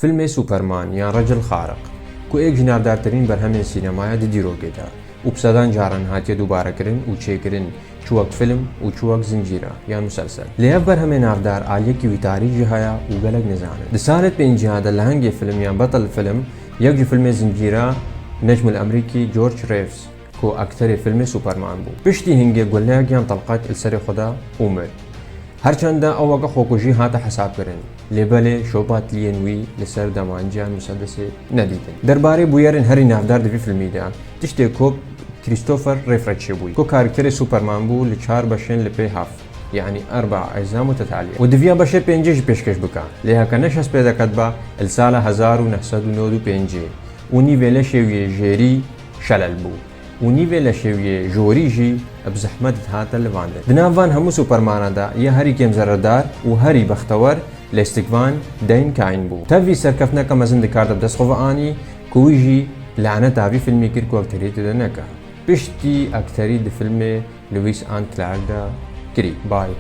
فیلمی سوپەرمان یان ڕەجل خارق کو یەک ژناردارترین بەرهەمێن سینەمایە دی دیرۆکێدا و پسەدان جاران هاتیە دووبارەکردن و چێکردن چوەک فیلم و چوەک زنجیرە یان مسەلسەل لە یەک بەرهەمێ ناودار ئالەیەکی ویتاریجی هەیە و گەلک نەزانن لە ساڵێت پێنجیهادە لە هەنگێ فیلم یان بەتەڵ فیلم یەک جی فیلمێ زنجیرە نەجم الئەمریکی جۆرج ڕێڤز کۆ ئەکتەرێ فیلمی سوپەرمان بوو پشتی هەنگێ گۆلەیەکیان تەڵقەت لەسەری خۆدا و مرد هەرچەندە ئەو وەکە خۆکوژی هاتە حەسابکردن لێبەلێ شۆپات لیێنوی لەسەر دەمانجیان مسەدەسێ نەدیتن دەربارەی بویەرن هەری ناودار دەوی فیلمیدا تشتێک کۆب کریستۆفەر ڕێفرەچێ بووی کۆ کارکتەری سوپەرمان بوو لە 4 بەشێن لە پێی هەفت یعنی 4 ئەجزا متتالیە و دڤیا بەشێ 5 پێشکەش بکە لێ هەکە نەشەست پێ دەکەت بە ئەلساڵە 1995 و نیڤێ لە شێویە ژێری شەلەل بوو و نیڤێ لە شێویە ژۆریژی بزەحمەتت هاتە لەواندن دناوان هەموو سوپەرمانەدا یە هەری کێم زەرەدار و هەری بەختەوەر لە ستیکڤان دەین کاین بوو تەڤی سەرکەفتنەکە مەزن دەکاتە دەستخۆڤەئانی کویژی لەعنە تاوی فیلمی کرد و ئەکتەریێتدا نەکە پشتی ئەکتەری دی فیلمێ لویس ئان کلارکدا کری بای